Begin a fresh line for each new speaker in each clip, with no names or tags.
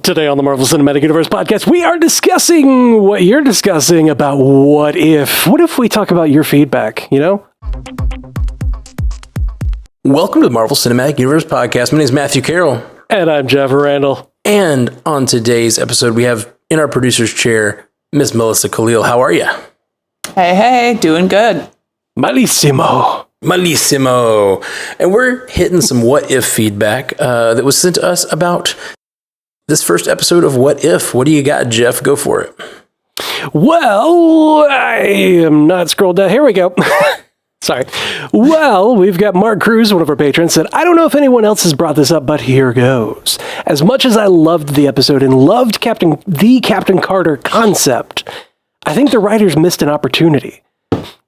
Today on the Marvel Cinematic Universe podcast, we are discussing what you're discussing about what if. What if we talk about your feedback, you know?
Welcome to the Marvel Cinematic Universe podcast. My name is Matthew Carroll.
And I'm Jeff Randall.
And on today's episode, we have in our producer's chair, Miss Melissa Khalil. How are you?
Hey, doing good.
Malissimo.
And we're hitting some what if feedback that was sent to us about this first episode of What If. What do you got, Jeff? Go for it.
Well, I am not scrolled down. Here we go. Sorry. Well, we've got Mark Cruz, one of our patrons, said, I don't know if anyone else has brought this up, but here goes. As much as I loved the episode and loved Captain Carter concept, I think the writers missed an opportunity.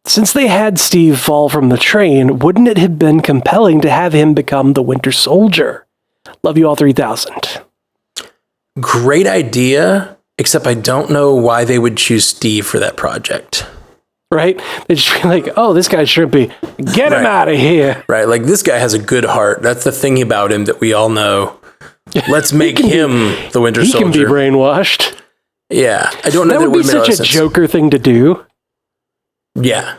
Since they had Steve fall from the train, wouldn't it have been compelling to have him become the Winter Soldier? Love you all 3000.
Great idea, except I don't know why they would choose Steve for that project.
Right? They'd just be like, oh, this guy's shrimpy. Get him out of here.
Right, like this guy has a good heart. That's the thing about him that we all know. Let's make him the Winter Soldier.
He can be brainwashed.
Yeah, I don't know
that would be such a Joker thing to do.
Yeah.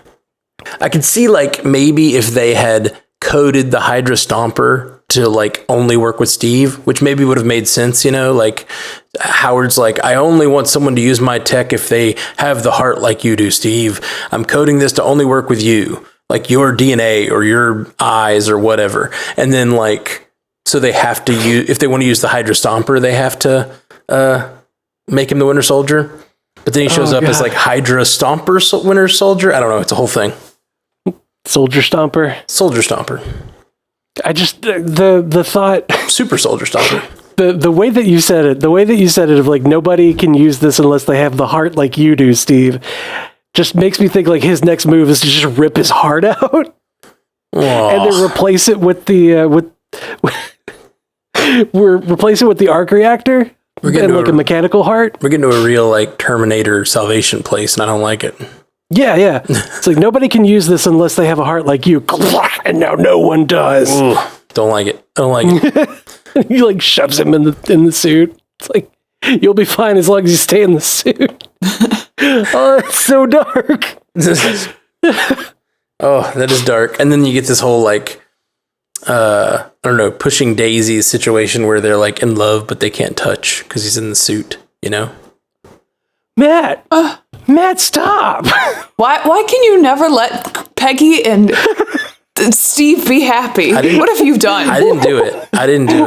I could see, like, maybe if they had coded the Hydra Stomper to, like, only work with Steve, which maybe would have made sense, you know? Like, Howard's like, I only want someone to use my tech if they have the heart like you do, Steve. I'm coding this to only work with you, like your DNA or your eyes or whatever. And then, like, so they have to use, if they want to use the Hydra Stomper, they have to make him the Winter Soldier. But then he shows up as like Hydra Stomper Winter Soldier. I don't know. It's a whole thing.
Soldier Stomper. I just, the thought.
Super Soldier Stomper.
The way that you said it, of like, nobody can use this unless they have the heart like you do, Steve, just makes me think like his next move is to just rip his heart out. Aww. And then replace it with the, replace it with the arc reactor. We're getting like a mechanical heart.
We're getting to a real like Terminator Salvation place, and I don't like it.
Yeah. It's like nobody can use this unless they have a heart like you, and now no one does.
Ooh, don't like it.
He like shoves him in the suit. It's like you'll be fine as long as you stay in the suit. Oh, it's so dark.
Oh, that is dark. And then you get this whole like. I don't know, pushing Daisy's situation where they're like in love, but they can't touch because he's in the suit, you know?
Matt, stop.
Why can you never let Peggy and Steve be happy? What have you done?
I didn't do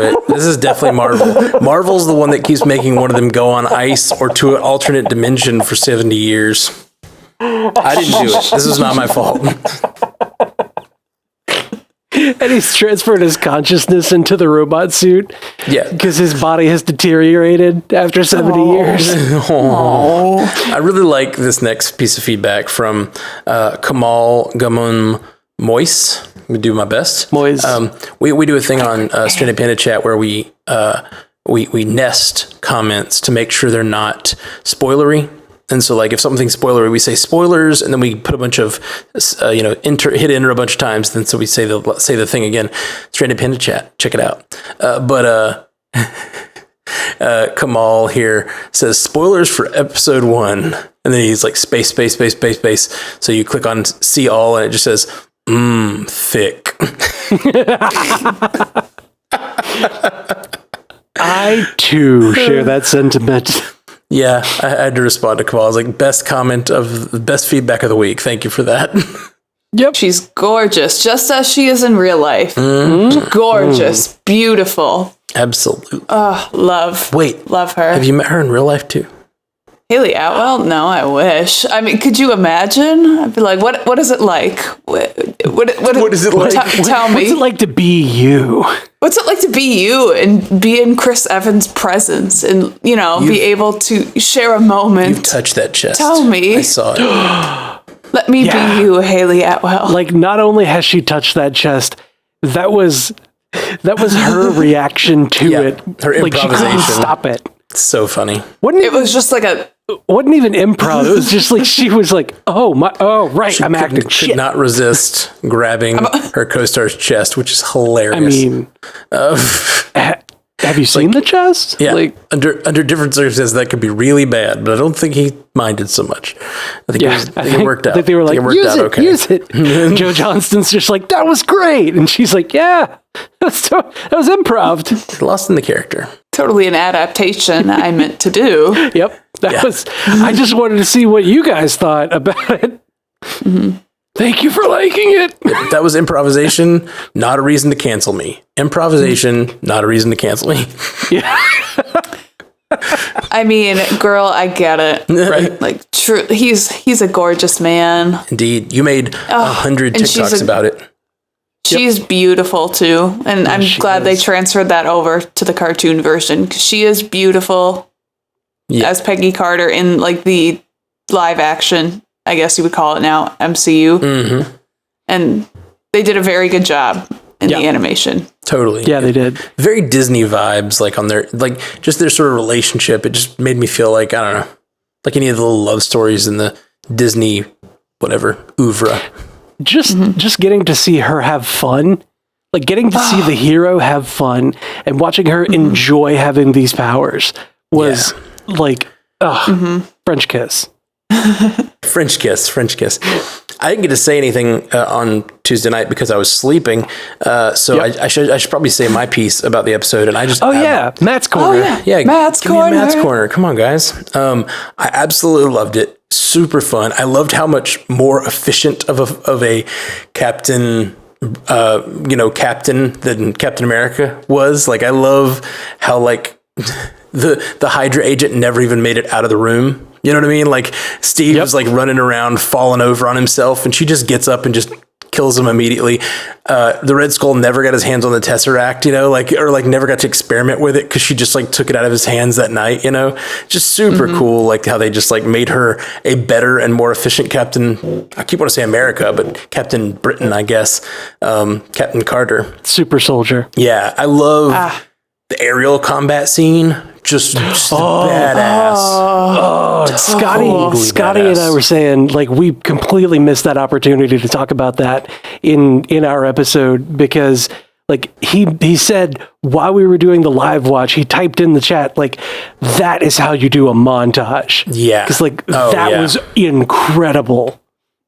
it. This is definitely Marvel. Marvel's the one that keeps making one of them go on ice or to an alternate dimension for 70 years. I didn't do it. This is not my fault.
And he's transferred his consciousness into the robot suit.
Yeah.
Because his body has deteriorated after 70 years.
I really like this next piece of feedback from Kamal Gamun Moise. I'm going to do my best.
Moise.
We do a thing on Stranded Panda Chat where we nest comments to make sure they're not spoilery. And so, like, if something's spoilery, we say spoilers, and then we put a bunch of, hit enter a bunch of times. Then so we say the thing again. Stranded Panda Chat, check it out. Kamal here says spoilers for episode 1, and then he's like space. So you click on see all, and it just says thick.
I too share that sentiment.
Yeah, I had to respond to Kamal. I was like, best feedback of the week. Thank you for that.
Yep.
She's gorgeous, just as she is in real life. Mm-hmm. Gorgeous, beautiful.
Absolutely.
Oh, love.
Wait.
Love her.
Have you met her in real life too?
Haley Atwell? No, I wish. I mean, could you imagine? I'd be like, what is it like? What
is it like?
Tell me.
What's it like to be you?
What's it like to be you and be in Chris Evans' presence and, be able to share a moment?
You've touched that chest.
Tell me.
I saw it.
Let me be you, Haley Atwell.
Like, not only has she touched that chest, that was her reaction to it.
Her improvisation.
Like, she couldn't stop it.
It's so funny.
It was just like
wasn't even improv. It was just like she was like, right, I'm acting.
Could not resist grabbing her co-star's chest, which is hilarious.
I mean, have you seen the chest?
Yeah,
Like,
under different circumstances, that could be really bad, but I don't think he minded so much. I think, it worked out.
I think they were like, use it. Joe Johnston's just like, that was great. And she's like, yeah, that was improv.
Lost in the character.
Totally an adaptation I meant to do.
Yep. I just wanted to see what you guys thought about it. Mm-hmm. Thank you for liking it.
That was improvisation, not a reason to cancel me. Improvisation, not a reason to cancel me.
Yeah.
I mean, girl, I get it. Right? Like, true. He's a gorgeous man.
Indeed. You made 100 TikToks about it.
She's beautiful too. And I'm glad they transferred that over to the cartoon version, because she is beautiful as Peggy Carter in like the live action, I guess you would call it now, MCU. Mm-hmm. And they did a very good job in the animation.
Totally.
Yeah, they did.
Very Disney vibes, like on their, like just their sort of relationship. It just made me feel like, I don't know, like any of the little love stories in the Disney, whatever, oeuvre.
Just getting to see her have fun, like getting to see the hero have fun and watching her enjoy having these powers was like, French kiss.
French kiss. I didn't get to say anything on Tuesday night because I was sleeping. So I should probably say my piece about the episode. And I just
Matt's corner.
Yeah,
Matt's corner.
Matt's corner. Come on, guys. I absolutely loved it. Super fun. I loved how much more efficient of a captain. Captain than Captain America was. Like, I love how like the Hydra agent never even made it out of the room. You know what I mean? Like, Steve was like running around, falling over on himself, and she just gets up and just kills him immediately. The Red Skull never got his hands on the Tesseract, or never got to experiment with it because she just like took it out of his hands that night, Just super cool, like how they just like made her a better and more efficient Captain. I keep wanting to say America, but Captain Britain, I guess. Captain Carter.
Super soldier.
Yeah, I love the aerial combat scene. Just badass.
Scotty and I were saying, like, we completely missed that opportunity to talk about that in our episode, because like he said while we were doing the live watch, he typed in the chat, like, that is how you do a montage.
Yeah.
Because like that was incredible.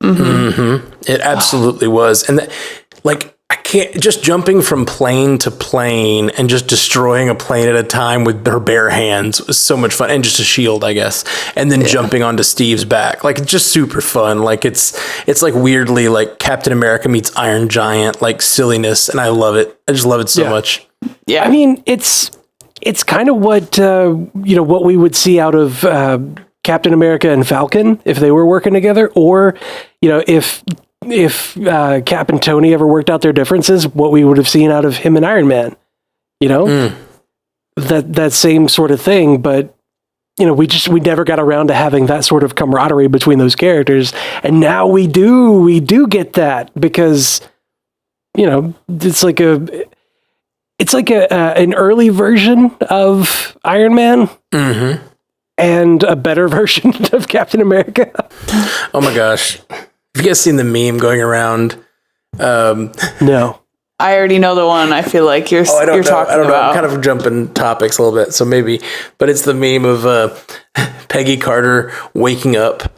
Mm-hmm. It absolutely was. And like, I can't, just jumping from plane to plane and just destroying a plane at a time with her bare hands was so much fun. And just a shield, I guess. And then jumping onto Steve's back. Like, it's just super fun. Like, it's like weirdly like Captain America meets Iron Giant, like silliness. And I love it. I just love it so much.
Yeah.
I mean, it's kind of what, what we would see out of Captain America and Falcon if they were working together, or, if Cap and Tony ever worked out their differences, what we would have seen out of him and Iron Man, that same sort of thing. But, we never got around to having that sort of camaraderie between those characters. And now we do get that, because, it's like an early version of Iron Man. Mm-hmm. And a better version of Captain America.
Oh my gosh. Have you guys seen the meme going around?
No.
I already know the one I feel like you're talking about.
I'm kind of jumping topics a little bit, so maybe. But it's the meme of Peggy Carter waking up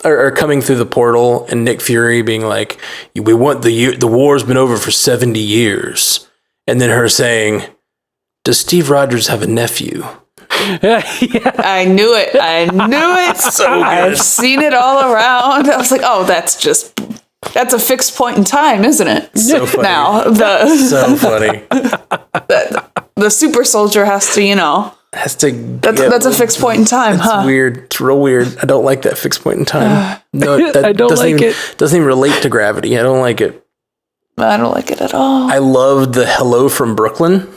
or coming through the portal, and Nick Fury being like, "We want the war's been over for 70 years," and then her saying, "Does Steve Rogers have a nephew?"
I knew it.
So good.
I've seen it all around. I was like, oh, that's a fixed point in time, isn't it?
So funny.
Now
So funny.
the super soldier has to, that's a fixed point in time,
It's weird. It's real weird. I don't like that fixed point in time. No, that
I don't like it.
Doesn't even relate to gravity. I don't like it.
I don't like it at all.
I love the hello from Brooklyn.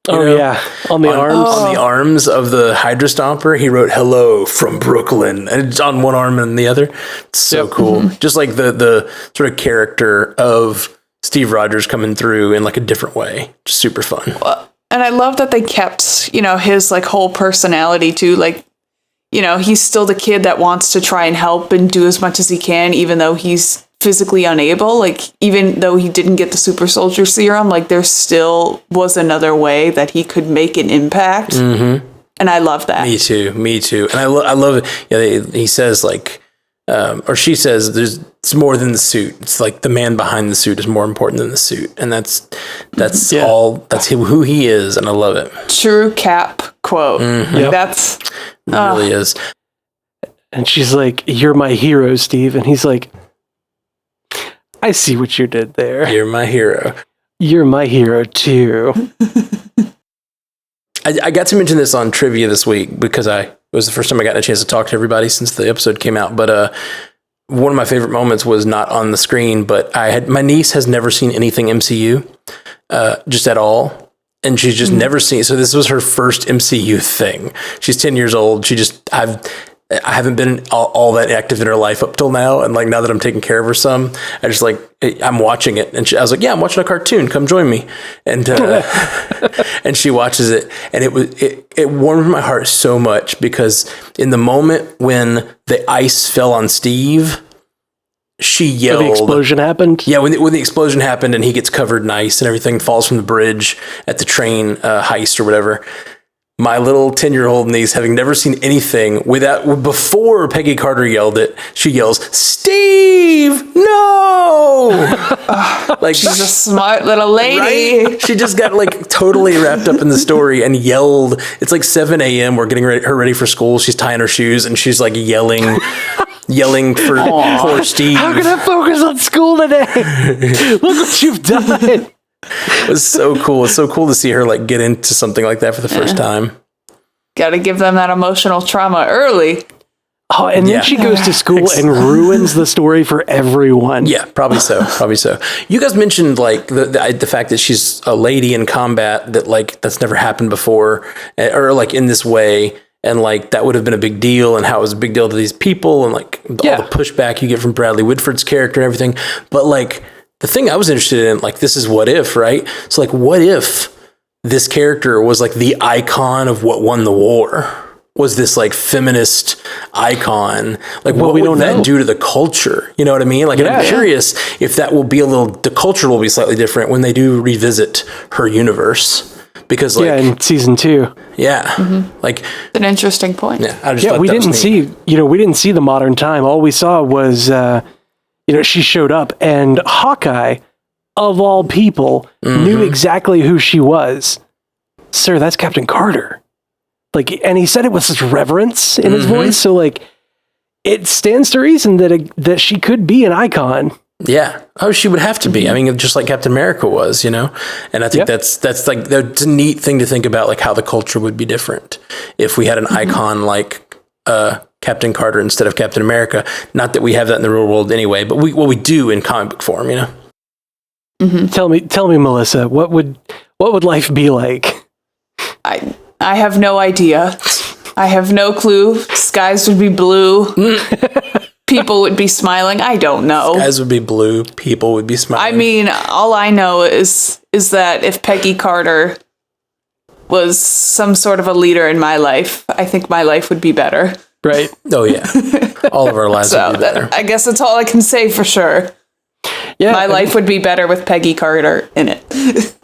On the arms.
On the arms of the Hydra Stomper, he wrote "Hello from Brooklyn," and it's on one arm and the other. It's so cool. Mm-hmm. Just like the sort of character of Steve Rogers coming through in like a different way. Just super fun.
And I love that they kept, his like whole personality too. Like, he's still the kid that wants to try and help and do as much as he can, even though he's physically unable. Like, even though he didn't get the super soldier serum, like, there still was another way that he could make an impact. Mm-hmm. And I love that.
Me too. And I love it. Yeah, he says, like, or she says, it's more than the suit. It's like the man behind the suit is more important than the suit. And that's who he is. And I love it.
True Cap quote. Mm-hmm. Yep. That's
it really is.
And she's like, "You're my hero, Steve." And he's like, "I see what you did there.
You're my hero.
You're my hero too."
I got to mention this on trivia this week because it was the first time I got a chance to talk to everybody since the episode came out. But one of my favorite moments was not on the screen, but my niece has never seen anything MCU, just at all. And she's just never seen. So this was her first MCU thing. She's 10 years old. I haven't been all that active in her life up till now. And like, now that I'm taking care of her some, I'm watching it. And I was like, yeah, I'm watching a cartoon. Come join me. And, and she watches it. And it warmed my heart so much because in the moment when the ice fell on Steve, she yelled.
The explosion happened?
Yeah, when the explosion happened and he gets covered in ice and everything falls from the bridge at the train heist or whatever. My little 10-year-old niece, having never seen anything before Peggy Carter yelled it, she yells, "Steve, no!"
Like, she's a smart little lady.
Right? She just got like totally wrapped up in the story and yelled. It's like 7 a.m. We're getting her ready for school. She's tying her shoes and she's like yelling for poor Steve.
How can I focus on school today? Look what you've done.
It was so cool. It's so cool to see her like get into something like that for the first time.
Got to give them that emotional trauma early.
Oh, and then she goes to school and ruins the story for everyone.
Yeah, probably so. You guys mentioned like the fact that she's a lady in combat, that like that's never happened before, or like in this way, and like that would have been a big deal, and how it was a big deal to these people, and like all the pushback you get from Bradley Whitford's character and everything. But like, the thing I was interested in, like, this is what if, right? So, like, what if this character was, like, the icon of what won the war? Was this, like, feminist icon? Like, what would that do to the culture? You know what I mean? Like, I'm curious if that will be the culture will be slightly different when they do revisit her universe. Because, like...
Yeah, in season 2.
Yeah. Mm-hmm. Like...
An interesting point.
Yeah,
we didn't see the modern time. All we saw was... she showed up, and Hawkeye, of all people, knew exactly who she was. Sir, that's Captain Carter. Like, and he said it with such reverence in his voice. So, like, it stands to reason that she could be an icon.
Yeah. Oh, she would have to be. I mean, just like Captain America was, And I think that's like, that's a neat thing to think about, like how the culture would be different if we had an icon like Captain Carter instead of Captain America. Not that we have that in the real world anyway, but we do in comic book form,
Mm-hmm.
Tell me, Melissa, what would life be like?
I have no idea. I have no clue. Skies would be blue. People would be smiling. I don't know.
Skies would be blue. People would be smiling.
I mean, all I know is that if Peggy Carter was some sort of a leader in my life, I think my life would be better.
Right.
Oh, yeah. All of our lives would be better.
I guess that's all I can say for sure. Yeah, my life would be better with Peggy Carter in it.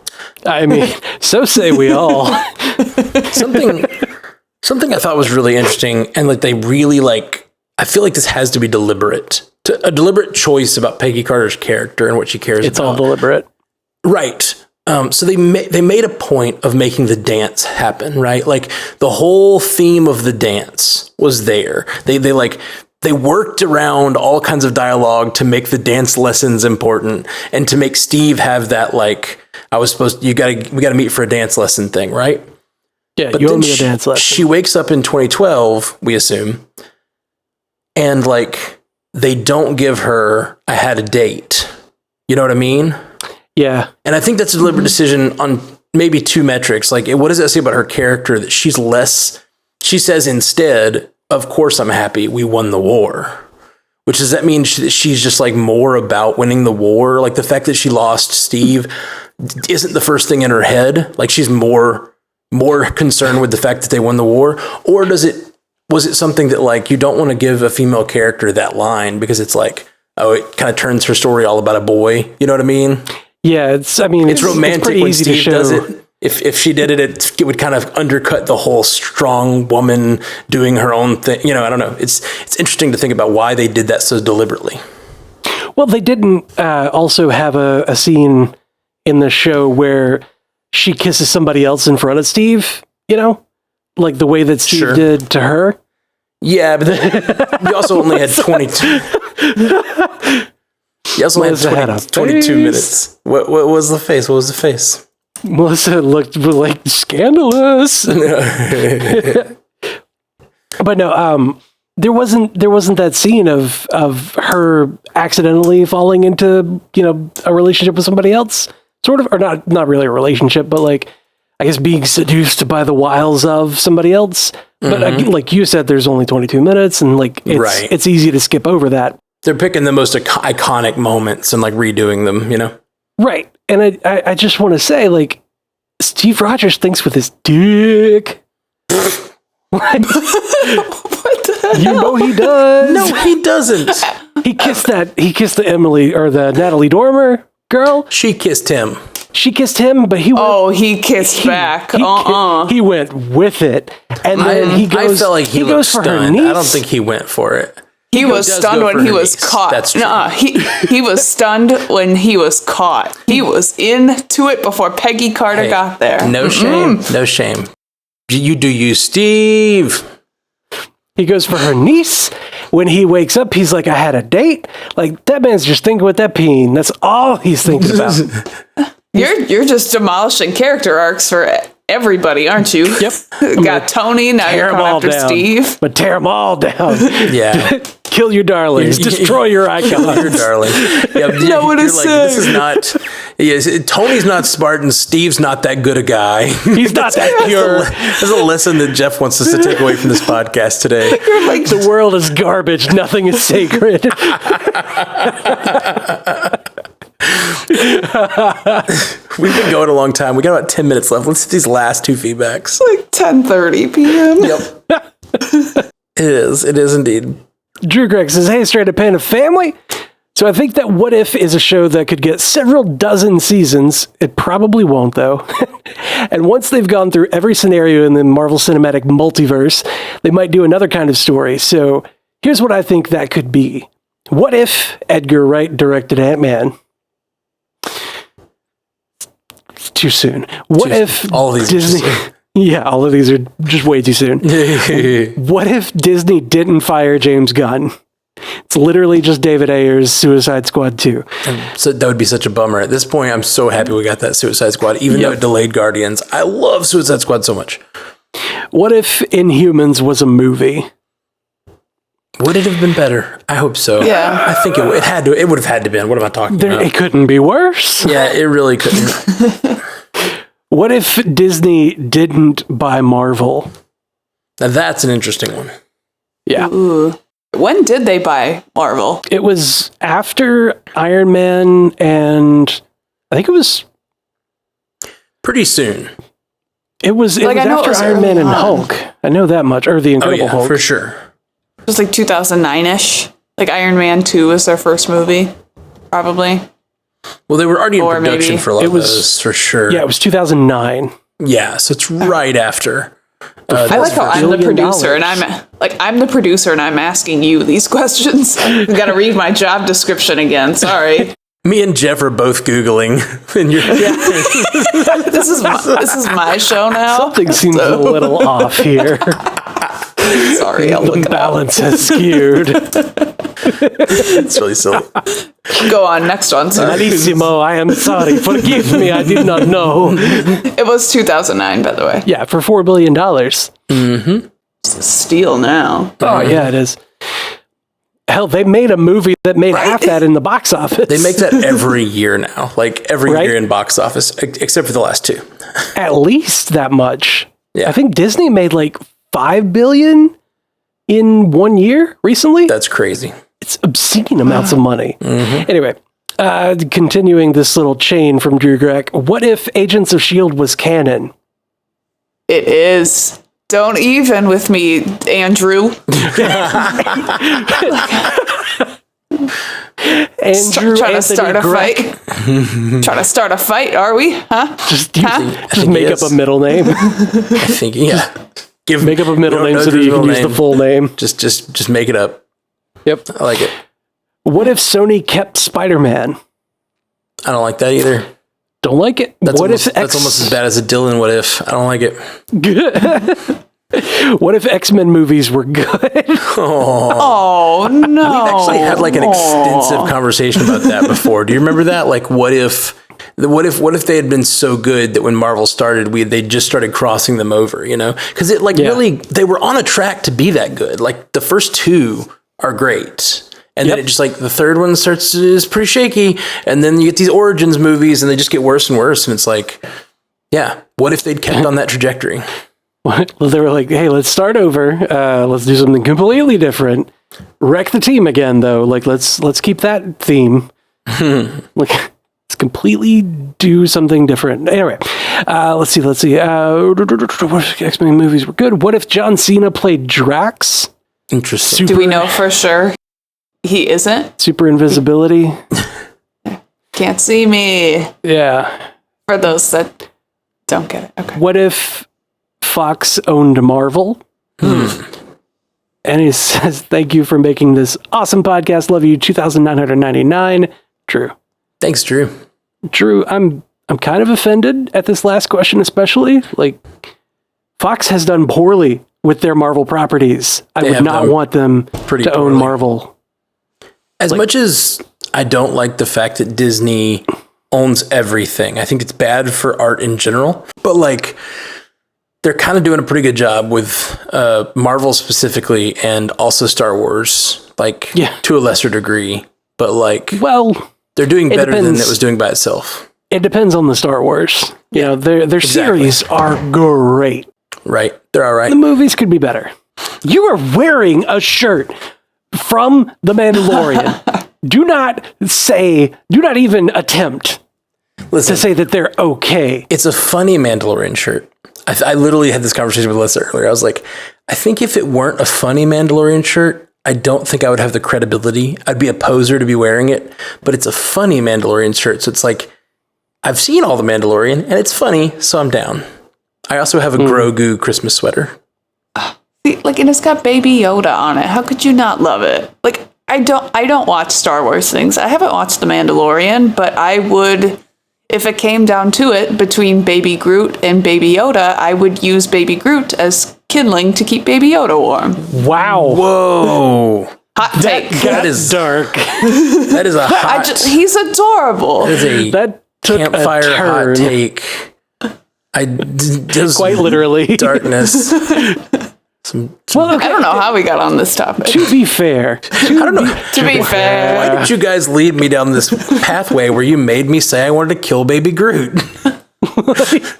I mean, so say we all.
Something I thought was really interesting, and like they really like, I feel like this has to be deliberate. A deliberate choice about Peggy Carter's character and what she cares about.
It's all deliberate.
Right. So they made a point of making the dance happen, right? Like the whole theme of the dance was there. They worked around all kinds of dialogue to make the dance lessons important and to make Steve have that like, we got to meet for a dance lesson thing, right?
Yeah, but you owe me a dance lesson.
She wakes up in 2012, we assume, and like they don't give her I had a date. You know what I mean?
Yeah.
And I think that's a deliberate decision on maybe two metrics. Like, what does that say about her character? That she says instead, of course I'm happy we won the war. Which does that mean she's just like more about winning the war? Like the fact that she lost Steve isn't the first thing in her head. Like she's more concerned with the fact that they won the war? Or was it something that like, you don't want to give a female character that line because it's like, oh, it kind of turns her story all about a boy. You know what I mean?
Yeah, it's
romantic
pretty
when
easy
Steve
to show.
does it. If she did it, it would kind of undercut the whole strong woman doing her own thing. You know, I don't know. It's interesting to think about why they did that so deliberately.
Well, they didn't also have a scene in the show where she kisses somebody else in front of Steve, you know? Like the way that Steve did to her.
Yeah, but we also only had 22. You also only had 22 minutes. What was the face? What was the face?
Melissa looked like scandalous. But no, there wasn't that scene of her accidentally falling into, you know, a relationship with somebody else, sort of, or not really a relationship, but like, I guess being seduced by the wiles of somebody else. But like you said, there's only 22 minutes, and like it's easy to skip over that.
They're picking the most iconic moments and like redoing them, you know?
Right. And I just want to say, like, Steve Rogers thinks with his dick. What the hell? You know he does.
No, he doesn't.
He kissed the Emily or the Natalie Dormer girl.
She kissed him.
She kissed him, but he
kissed back.
He went with it, and then he goes.
I felt like he
goes for
stunned.
her niece.
I don't think he went for it.
He was stunned when he was caught.
That's true.
He was stunned when he was caught. He was into it before Peggy Carter got there.
No shame. No shame. You do you, Steve.
He goes for her niece. When he wakes up, he's like, I had a date. Like, that man's just thinking with that peen. That's all he's thinking about.
You're just demolishing character arcs for everybody, aren't you?
Yep.
Got Tony, now you're coming after Steve.
But tear them all down.
Yeah.
Kill your darlings. Destroy your icons.
Your darling. Yeah,
what
you're
is
like, this is not... Yes, Tony's not smart and Steve's not that good a guy.
He's not that pure.
There's a lesson that Jeff wants us to take away from this podcast today.
You're like, the world is garbage. Nothing is sacred.
We've been going a long time. We got about 10 minutes left. Let's see these last two feedbacks.
Like 10:30 p.m.
Yep. It is indeed.
Drew Gregg says, hey, straight up Panda family. So I think that What If is a show that could get several dozen seasons. It probably won't, though. And once they've gone through every scenario in the Marvel Cinematic Multiverse, they might do another kind of story. So here's what I think that could be. What if Edgar Wright directed Ant-Man? It's too soon. What if
all of these
Disney... Yeah, all of these are just way too soon. What if Disney didn't fire James Gunn? It's literally just David Ayer's Suicide Squad 2.
So that would be such a bummer. At this point, I'm so happy we got that Suicide Squad, even though it delayed Guardians. I love Suicide Squad so much.
What if Inhumans was a movie?
Would it have been better? I hope so.
Yeah.
I think it had to. It would have had to been. What am I talking about?
It couldn't be worse.
Yeah, it really couldn't.
What if Disney didn't buy Marvel?
Now that's an interesting one.
Yeah.
Ooh. When did they buy Marvel?
It was after Iron Man, and I think it was
pretty soon.
It was after Iron Man and Hulk. I know that much. Or the Incredible Hulk.
For sure.
It was like 2009-ish. Like Iron Man 2 was their first movie, probably.
Well, they were already in production for a lot of those, for sure.
Yeah, it was 2009.
Yeah, so it's right after.
I like how I'm the producer, and I'm the producer, and I'm asking you these questions. I got to read my job description again. Sorry.
Me and Jeff are both Googling. And
This is my show now.
Something seems a little off here.
Sorry, I'll look
the balance has skewed.
It's really silly.
Go on, next one, sir.
Malissimo, I am sorry. Forgive me, I did not know.
It was 2009, by the way.
Yeah, for $4 billion.
Mm-hmm.
It's a steal now.
Oh, yeah, it is. Hell, they made a movie that made half that in the box office.
They make that every year now. Like, every year in box office, except for the last two.
At least that much.
Yeah.
I think Disney made like $5 billion in 1 year recently.
That's crazy.
It's obscene amounts of money.
Mm-hmm.
Anyway, continuing this little chain from Drew Gregg, what if Agents of S.H.I.E.L.D. was canon?
It is. Don't even with me, Andrew.
Andrew
Trying to
Anthony
start a
Grech.
fight. Trying to start a fight, are we? Huh?
Just
think
make
he
up
is.
a middle name.
I think, yeah.
Make up a middle
we don't
name
know
so that
Drew's
you can
real
use the
name.
full name.
Just make it up.
Yep.
I like it.
What if Sony kept Spider-Man?
I don't like that either.
Don't like it.
That's almost as bad as a Dylan what if. I don't like it.
What if X-Men movies were good?
Oh no!
We've actually had like an extensive conversation about that before. Do you remember that? Like, what if they had been so good that when Marvel started, they just started crossing them over? You know, because it really they were on a track to be that good. Like the first two are great. And then it just like the third one is pretty shaky. And then you get these Origins movies and they just get worse and worse. And it's like, yeah, what if they'd kept on that trajectory?
Well, they were like, hey, let's start over. Let's do something completely different. Wreck the team again, though. Like, let's keep that theme. Like, let's completely do something different. Anyway, let's see. What if X-Men movies were good? What if John Cena played Drax?
Interesting.
Do we know for sure he isn't?
Super invisibility.
Can't see me.
Yeah.
For those that don't get it. Okay.
What if Fox owned Marvel? And he says, thank you for making this awesome podcast. Love you, 2,999. Drew.
Thanks, Drew.
Drew, I'm kind of offended at this last question, especially. Like, Fox has done poorly with their Marvel properties. I would not want them to own Marvel.
As much as I don't like the fact that Disney owns everything, I think it's bad for art in general. But like, they're kind of doing a pretty good job with Marvel specifically, and also Star Wars, like to a lesser degree. But like,
well,
they're doing better than it was doing by itself.
It depends on the Star Wars. You know, their series are great.
Right. They're all right.
The movies could be better. You are wearing a shirt from The Mandalorian. Do not even attempt to say that they're okay.
It's a funny Mandalorian shirt. I literally had this conversation with Alyssa earlier. I was like, I think if it weren't a funny Mandalorian shirt, I don't think I would have the credibility. I'd be a poser to be wearing it, but it's a funny Mandalorian shirt. So it's like, I've seen all the Mandalorian and it's funny, so I'm down. I also have a Grogu Christmas sweater.
Like, and it's got Baby Yoda on it. How could you not love it? Like, I don't watch Star Wars things. I haven't watched The Mandalorian, but I would, if it came down to it, between Baby Groot and Baby Yoda, I would use Baby Groot as kindling to keep Baby Yoda warm.
Wow.
Whoa.
Hot take.
That is
dark.
That is a hot.
He's adorable.
That is a campfire hot take.
Quite literally.
Darkness.
Well, okay.
I don't know how we got on this topic.
To be fair.
I don't know.
To be fair.
Why did you guys lead me down this pathway where you made me say I wanted to kill Baby Groot?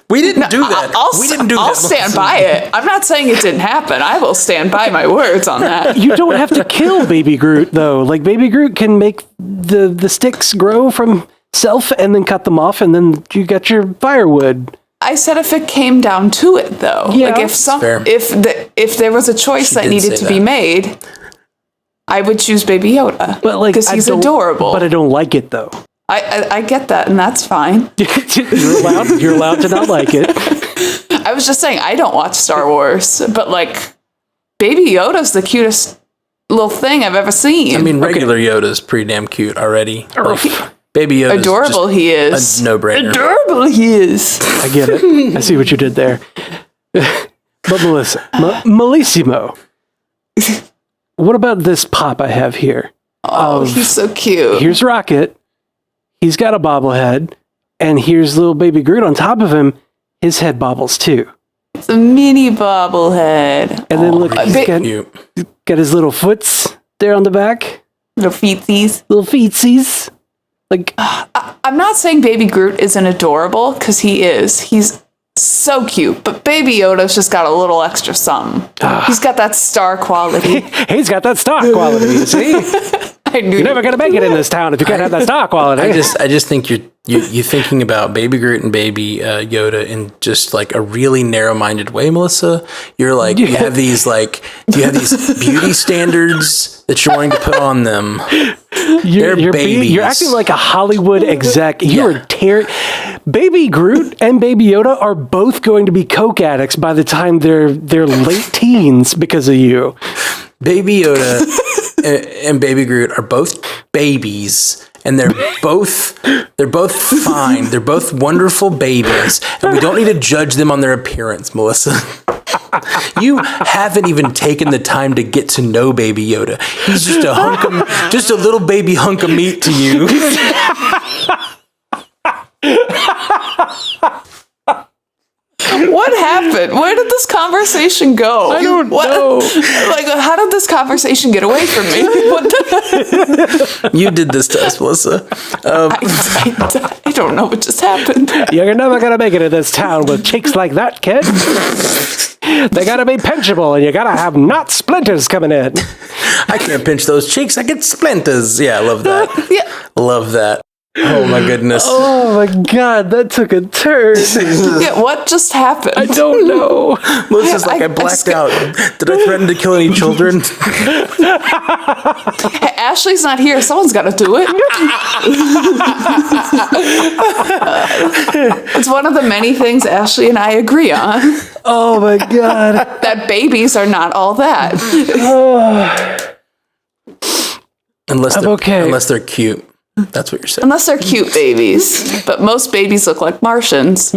We didn't do that.
I'll stand by it. I'm not saying it didn't happen. I will stand by my words on that.
You don't have to kill Baby Groot, though. Like, Baby Groot can make the sticks grow from self and then cut them off, and then you got your firewood.
I said if it came down to it, though.
Yeah.
Like, if there was a choice that needed to be made, I would choose Baby Yoda.
But like,
because he's adorable.
But I don't like it, though.
I get that, and that's fine.
You're allowed to not like it.
I was just saying, I don't watch Star Wars, but like, Baby Yoda's the cutest little thing I've ever seen.
I mean, regular Yoda's pretty damn cute already. Like, Baby Yoda's
adorable he is.
A no-brainer.
Adorable he is.
I get it. I see what you did there. But Melissa, Melissimo, what about this pop I have here?
Oh, he's so cute.
Here's Rocket. He's got a bobblehead, and here's little Baby Groot on top of him. His head bobbles too.
It's a mini bobblehead.
And then look, he's got his little foots there on the back.
Little feetsies.
Little feetsies. Like,
I'm not saying Baby Groot isn't adorable, because he is. He's so cute. But Baby Yoda's just got a little extra something. He's got that star quality.
He's got that star quality, you see? You're never gonna make it in this town if you can't have that star quality.
I just think you're thinking about Baby Groot and Baby Yoda in just like a really narrow-minded way, Melissa. You're like you have these beauty standards that you're wanting to put on them. They're babies.
You're acting like a Hollywood exec. Baby Groot and Baby Yoda are both going to be coke addicts by the time they're late teens because of you.
Baby Yoda and Baby Groot are both babies, and they're both fine. They're both wonderful babies, and we don't need to judge them on their appearance, Melissa. You haven't even taken the time to get to know Baby Yoda. He's just a little baby hunk of meat to you.
What happened? Where did this conversation go?
I don't know.
Like, how did this conversation get away from me?
You did this to us, Melissa.
I don't know what just happened.
You're never gonna make it in this town with cheeks like that, kid. They gotta be pinchable, and you gotta have not splinters coming in.
I can't pinch those cheeks. I get splinters. Yeah, I love that.
Yeah.
Love that. Oh my goodness.
Oh my god, that took a turn.
Yeah, what just happened?
I don't know.
Melissa's like, I blacked out. Did I threaten to kill any children?
Hey, Ashley's not here. Someone's got to do it. It's one of the many things Ashley and I agree on.
Oh my god.
That babies are not all that.
Unless they're cute. That's what you're saying.
Unless they're cute babies. But most babies look like Martians.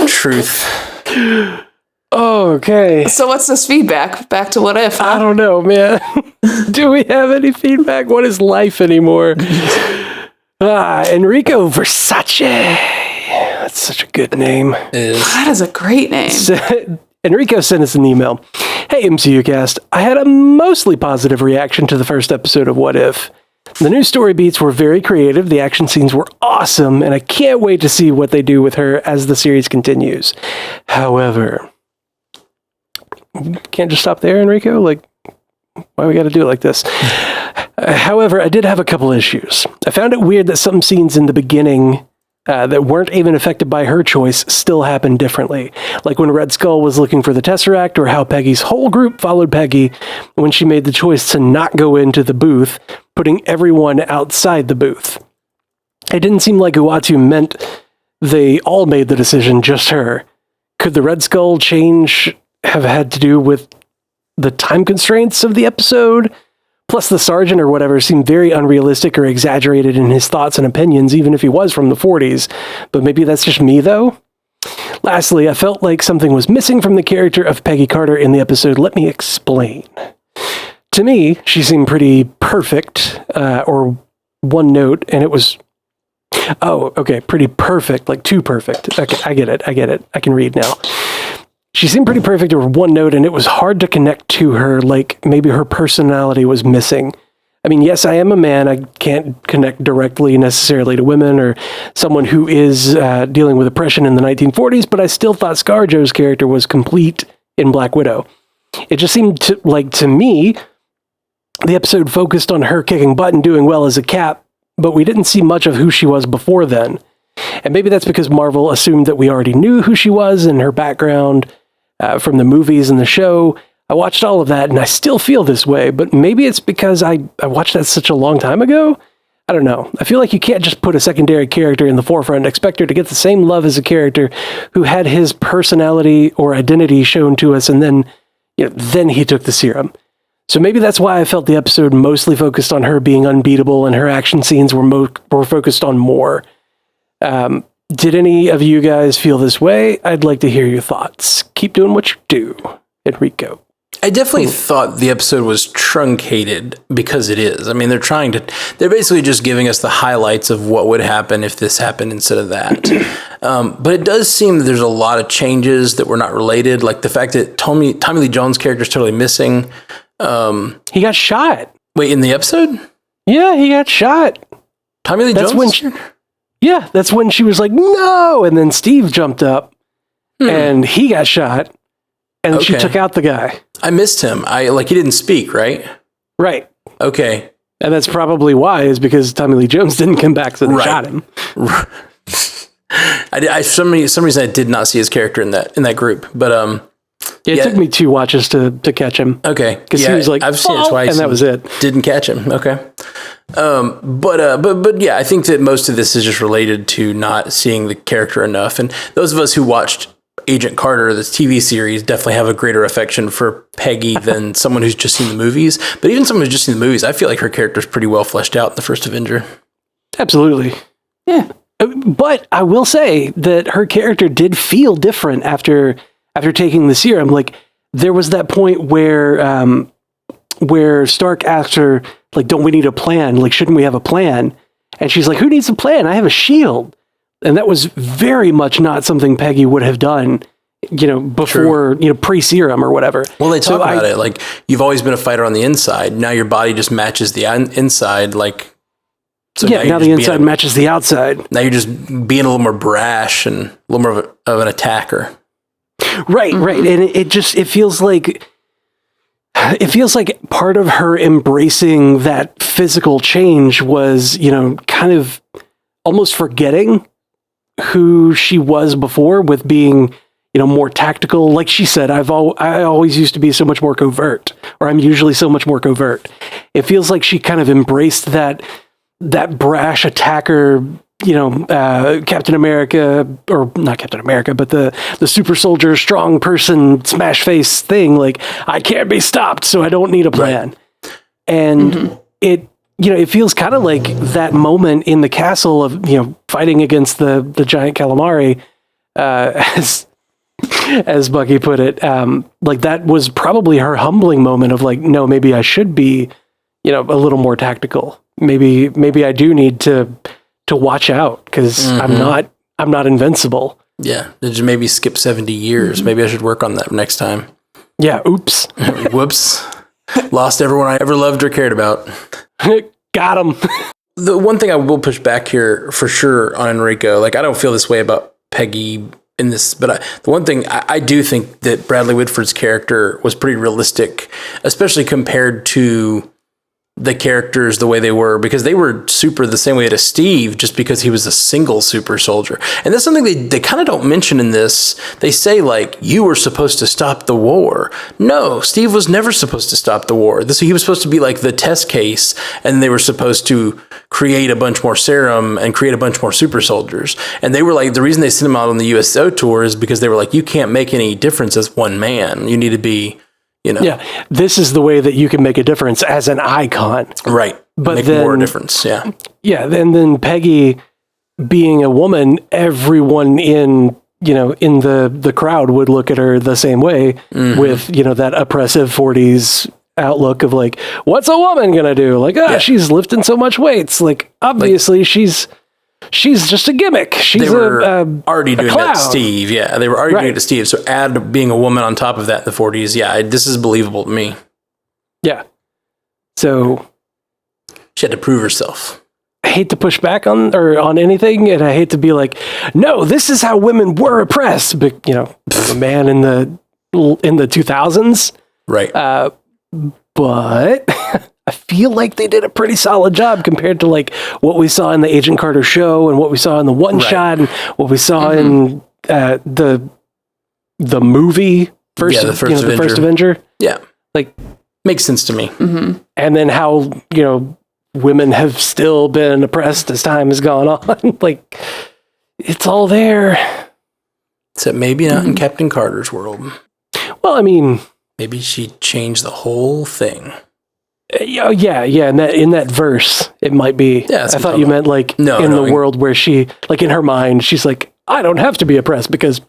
Truth.
Okay.
So what's this feedback? Back to What If? Huh?
I don't know, man. Do we have any feedback? What is life anymore? Enrico Versace. That's such a good name.
That is a great name.
Enrico sent us an email. Hey, MCU Cast. I had a mostly positive reaction to the first episode of What If. The new story beats were very creative, the action scenes were awesome, and I can't wait to see what they do with her as the series continues. However, can't just stop there, Enrico? Like, why we got to do it like this? However, I did have a couple issues. I found it weird that some scenes in the beginning that weren't even affected by her choice still happened differently. Like when Red Skull was looking for the Tesseract, or how Peggy's whole group followed Peggy when she made the choice to not go into the booth, putting everyone outside the booth. It didn't seem like Uatu meant they all made the decision, just her. Could the Red Skull change have had to do with the time constraints of the episode? Plus, the sergeant or whatever seemed very unrealistic or exaggerated in his thoughts and opinions, even if he was from the 40s. But maybe that's just me, though? Lastly, I felt like something was missing from the character of Peggy Carter in the episode. Let me explain. To me, she seemed pretty perfect, or one note, and it was... Oh, okay, pretty perfect, like too perfect. Okay, I get it. I can read now. She seemed pretty perfect over one note, and it was hard to connect to her, like maybe her personality was missing. I mean, yes, I am a man. I can't connect directly necessarily to women or someone who is dealing with oppression in the 1940s, but I still thought ScarJo's character was complete in Black Widow. It just seemed to me, the episode focused on her kicking butt and doing well as a Cap, but we didn't see much of who she was before then. And maybe that's because Marvel assumed that we already knew who she was and her background from the movies and the show. I watched all of that and I still feel this way, but maybe it's because I watched that such a long time ago. I don't know. I feel like you can't just put a secondary character in the forefront and expect her to get the same love as a character who had his personality or identity shown to us, and then he took the serum. So maybe that's why I felt the episode mostly focused on her being unbeatable and her action scenes were focused on more. Did any of you guys feel this way? I'd like to hear your thoughts. Keep doing what you do, Enrico.
I definitely thought the episode was truncated, because it is. I mean, they're basically just giving us the highlights of what would happen if this happened instead of that. But it does seem that there's a lot of changes that were not related, like the fact that Tommy Lee Jones' character is totally missing.
He got shot.
Wait, in the episode?
Yeah, he got shot.
Tommy Lee Jones?
Yeah, that's when she was like, no! And then Steve jumped up, and he got shot, and she took out the guy.
I missed him. He didn't speak, right?
Right.
Okay.
And that's probably why, is because Tommy Lee Jones didn't come back, so they shot him.
For some reason, I did not see his character in that group, but
it took me 2 watches to catch him.
Okay,
because he was like,
I've seen it twice,
and that was it.
Didn't catch him. Okay, but yeah, I think that most of this is just related to not seeing the character enough, and those of us who watched Agent Carter, this TV series, definitely have a greater affection for Peggy than someone who's just seen the movies. But even someone who's just seen the movies, I feel like her character is pretty well fleshed out in the first Avenger.
Absolutely. Yeah. But I will say that her character did feel different after taking the serum. Like, there was that point where Stark asked her, like, don't we need a plan? Like, shouldn't we have a plan? And she's like, who needs a plan? I have a shield. And that was very much not something Peggy would have done, before, pre-serum or whatever.
Well, they talk about it. Like, you've always been a fighter on the inside. Now your body just matches the inside. Like,
so now the inside matches the outside.
Now you're just being a little more brash and a little more of an attacker.
Right. And it feels like part of her embracing that physical change was, kind of almost forgetting who she was before, with being, more tactical. Like she said, I always used to be so much more covert, or I'm usually so much more covert. It feels like she kind of embraced that brash attacker, Captain America, or not Captain America, but the super soldier, strong person, smash face thing. Like, I can't be stopped, so I don't need a plan. Right. And it feels kind of like that moment in the castle of, fighting against the giant calamari, as Bucky put it. Like, that was probably her humbling moment of like, no, maybe I should be, a little more tactical. Maybe I do need to watch out, because I'm not invincible.
Yeah. Did you maybe skip 70 years? Maybe I should work on that next time.
Yeah. Oops.
Whoops. Lost everyone I ever loved or cared about.
Got him.
The one thing I will push back here for sure on Enrico, like, I don't feel this way about Peggy in this, but the one thing I do think that Bradley Whitford's character was pretty realistic, especially compared to the characters the way they were, because they were super the same way as Steve, just because he was a single super soldier. And that's something they kind of don't mention in this. They say, like, you were supposed to stop the war. No, Steve was never supposed to stop the war. He was supposed to be like the test case, and they were supposed to create a bunch more serum and create a bunch more super soldiers. And they were like, the reason they sent him out on the USO tour is because they were like, you can't make any difference as one man. You need to be,
Yeah, this is the way that you can make a difference as an icon.
Right.
But
make
then,
more difference, yeah.
Yeah, and then Peggy being a woman, everyone in the crowd would look at her the same way, with, that oppressive 40s outlook of like, what's a woman going to do? Like, she's lifting so much weights. Like, obviously she's just a gimmick. She's
they were already doing
clown.
that to Steve. Yeah, they were already doing it to Steve. So add being a woman on top of that in the 40s. Yeah, this is believable to me.
Yeah. So
she had to prove herself.
I hate to push back on anything, and I hate to be like, no, this is how women were oppressed. But a man in the 2000s,
right?
But I feel like they did a pretty solid job compared to like what we saw in the Agent Carter show, and what we saw in the one shot, and what we saw in the movie the first Avenger.
Yeah,
like,
makes sense to me.
And then how women have still been oppressed as time has gone on. Like, it's all there.
Except maybe not in Captain Carter's world.
Well, I mean,
maybe she changed the whole thing.
Yeah. In that verse, it might be.
Yeah,
I thought you meant like in the world where she, like, in her mind, she's like, I don't have to be oppressed because.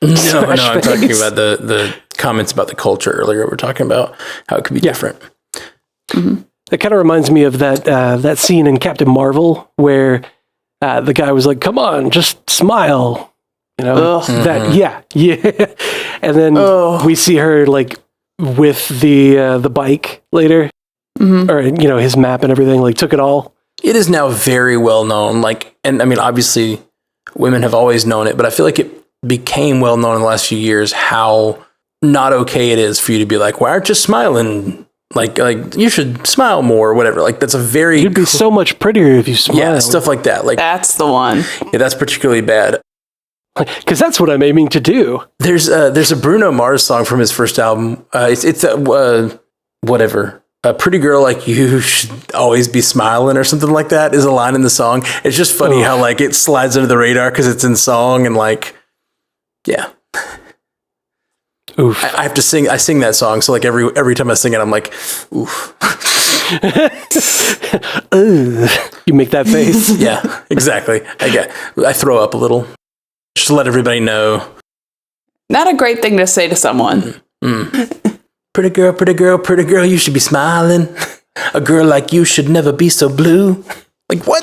No, I'm talking about the comments about the culture earlier. We're talking about how it could be different.
It kind of reminds me of that scene in Captain Marvel where the guy was like, "Come on, just smile," Yeah. And then we see her like with the bike later, or his map and everything. Like, took it all.
It is now very well known. Like, and I mean, obviously, women have always known it, but I feel like it became well known in the last few years how not okay it is for you to be like, why aren't you smiling, Like you should smile more or whatever. Like that's a very
You'd be so much prettier if you smiled.
yeah, stuff like that. Like
That's the one.
yeah, that's particularly bad.
Because that's what I'm aiming to do.
There's a Bruno Mars song from his first album. It's whatever. A pretty girl like you should always be smiling or something like that is a line in the song. It's just funny how like it slides under the radar because it's in song and like, yeah.
Oof.
I have to sing. I sing that song, so like every time I sing it, I'm like, oof.
You make that face.
Yeah, exactly. I throw up a little just to let everybody know.
Not a great thing to say to someone.
Pretty girl, pretty girl, pretty girl, you should be smiling. A girl like you should never be so blue. Like what?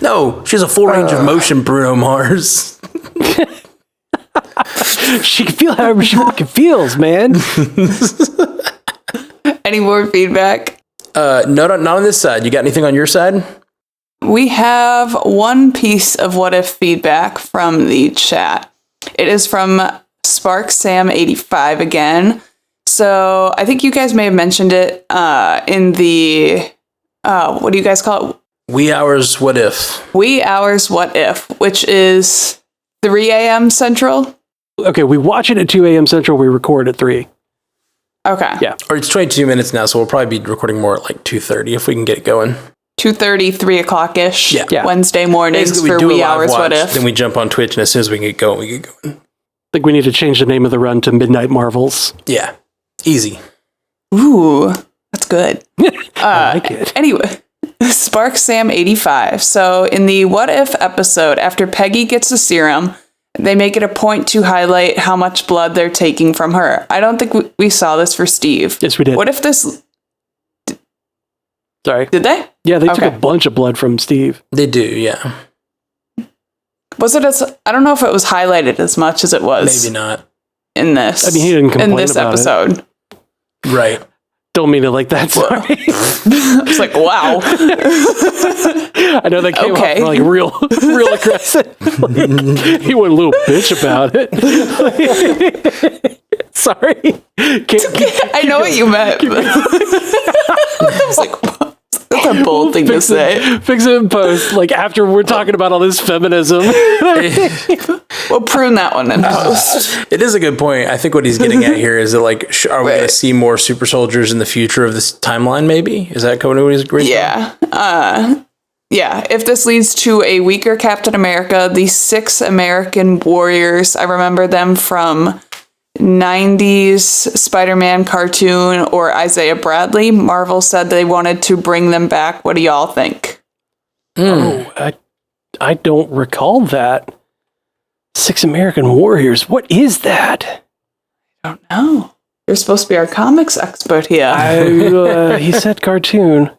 No, she has a full range of motion, Bruno Mars.
She can feel however she fucking feels, man.
Any more feedback?
Not on this side. You got anything on your side?
We have one piece of what if feedback from the chat. It is from SparkSam85 again. So I think you guys may have mentioned it in the, what do you guys call it?
Wee Hours What If.
Wee Hours What If, which is 3 a.m. Central.
Okay, we watch it at 2 a.m. Central. We record at 3.
Okay.
Yeah.
Or it's 22 minutes now, so we'll probably be recording more at like 2:30 if we can get it going.
2:30, 3 o'clock-ish.
Yeah.
Wednesday mornings
Basically,
for
we do
Wee
a live
Hours
watch,
What If.
then we jump on Twitch, and as soon as we can get going, we get going.
I think we need to change the name of the run to Midnight Marvels.
Yeah, easy.
Ooh, that's good.
I like it.
Anyway, SparkSam85. So in the What If episode, after Peggy gets the serum, they make it a point to highlight how much blood they're taking from her. I don't think we saw this for Steve.
Yes, we did.
What if this...
Sorry.
Did they?
Yeah, they
Okay.
took a bunch of blood from Steve.
They do, yeah.
Was it as... I don't know if it was highlighted as much as it was
Maybe not.
in this.
I mean, he didn't complain
in this
about it.
episode.
Right.
Don't mean it like that, sorry.
It's like, wow.
I know that came off
Okay.
like real aggressive. Like, he went a little bitch about it. Sorry.
I know what you meant. I was like, that's a bold thing to say.
Fix it in post. Like after we're talking about all this feminism.
We'll prune that one in post.
It is a good point. I think what he's getting at here is that, like, are we going to see more super soldiers in the future of this timeline, maybe? Is that what he's agreeing?
Yeah. Yeah. If this leads to a weaker Captain America, the 6 American warriors, I remember them from 90s Spider-Man cartoon or Isaiah Bradley. Marvel said they wanted to bring them back. What do y'all think?
Oh, I don't recall that. 6 American Warriors. What is that?
I don't know. You're supposed to be our comics expert here.
He said cartoon.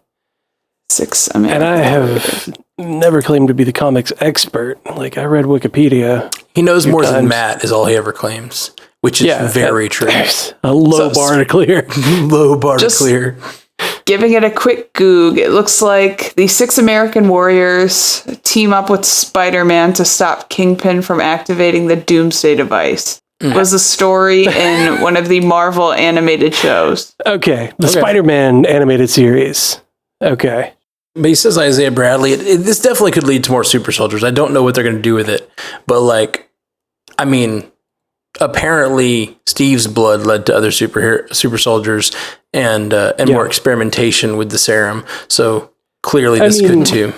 6 American
And I have never claimed to be the comics expert. Like, I read Wikipedia.
He knows more than
times.
Matt is all he ever claims, which is very true.
There's a low bar to clear.
Low bar to
Just-
clear.
Giving it a quick goog, it looks like the 6 American warriors team up with Spider-Man to stop Kingpin from activating the Doomsday device. Was a story in one of the Marvel animated shows.
Okay, the Spider-Man animated series. Okay.
But he says Isaiah Bradley. This definitely could lead to more super soldiers. I don't know what they're going to do with it. But, like, I mean, apparently Steve's blood led to other super soldiers and more experimentation with the serum. So clearly this could too.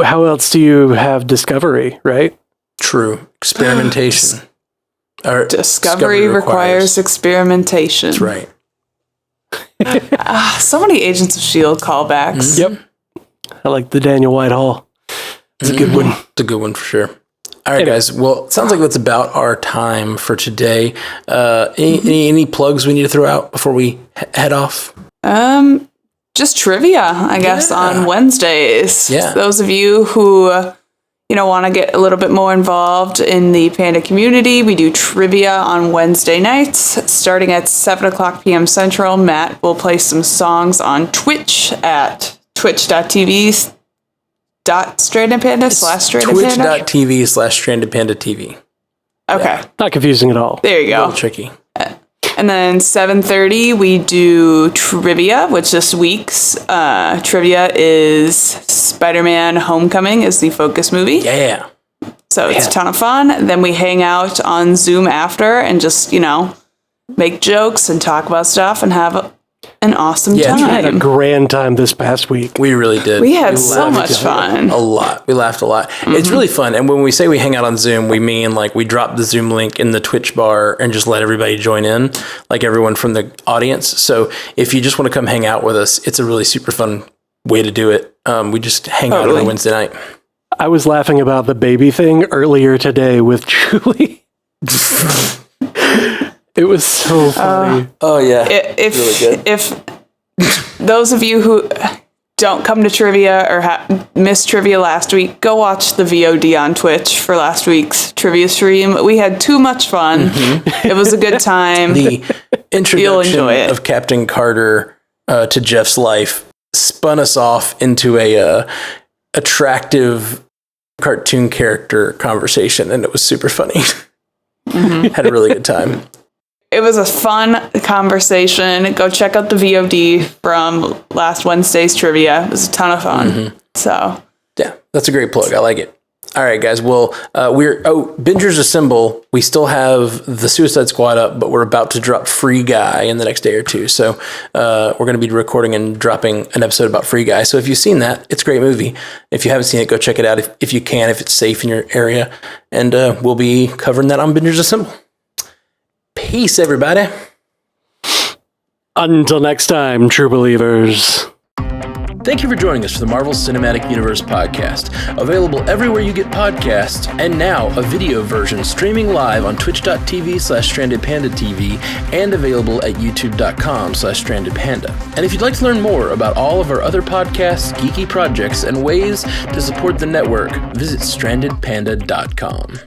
How else do you have Discovery, right?
True. Experimentation.
Discovery requires experimentation.
That's right.
So many Agents of S.H.I.E.L.D. callbacks.
Yep. I like the Daniel Whitehall. It's a good one.
It's a good one for sure. All right, guys. Well, it sounds like that's about our time for today. Any plugs we need to throw out before we head off?
Just trivia, I guess, on Wednesdays.
Yeah.
Those of you who, want to get a little bit more involved in the Panda community, we do trivia on Wednesday nights, starting at 7 o'clock p.m. Central. Matt will play some songs on Twitch at twitch.tv/strandedpanda/strandedpanda.
Twitch.tv/strandedpandatv.
Okay.
Not confusing at all.
There you
A
go.
little tricky.
And then 7:30 we do trivia, which this week's trivia is Spider-Man Homecoming is the focus movie.
Yeah.
So it's a ton of fun. Then we hang out on Zoom after and just, make jokes and talk about stuff and have an awesome time.
We had a grand time this past week.
We really did.
We had so much fun.
A lot. We laughed a lot. It's really fun. And when we say we hang out on Zoom, we mean like we drop the Zoom link in the Twitch bar and just let everybody join in, like everyone from the audience. So if you just want to come hang out with us, it's a really super fun way to do it. We just hang out every Wednesday night.
I was laughing about the baby thing earlier today with Julie. It was so funny.
Oh yeah, it's really good.
If those of you who don't come to trivia or missed trivia last week, go watch the VOD on Twitch for last week's trivia stream. We had too much fun. It was a good time.
The introduction of Captain Carter to Jeff's life spun us off into a attractive cartoon character conversation, and it was super funny. Had a really good time.
It was a fun conversation. Go check out the VOD from last Wednesday's trivia. It was a ton of fun. So
yeah, that's a great plug. I like it. All right, guys. Well, Bingers Assemble. We still have the Suicide Squad up, but we're about to drop Free Guy in the next day or two. So we're going to be recording and dropping an episode about Free Guy. So if you've seen that, it's a great movie. If you haven't seen it, go check it out if you can, if it's safe in your area. And we'll be covering that on Bingers Assemble. Peace, everybody.
Until next time, true believers.
Thank you for joining us for the Marvel Cinematic Universe podcast. Available everywhere you get podcasts, and now a video version streaming live on twitch.tv/strandedpandatv and available at youtube.com/strandedpanda. And if you'd like to learn more about all of our other podcasts, geeky projects, and ways to support the network, visit strandedpanda.com.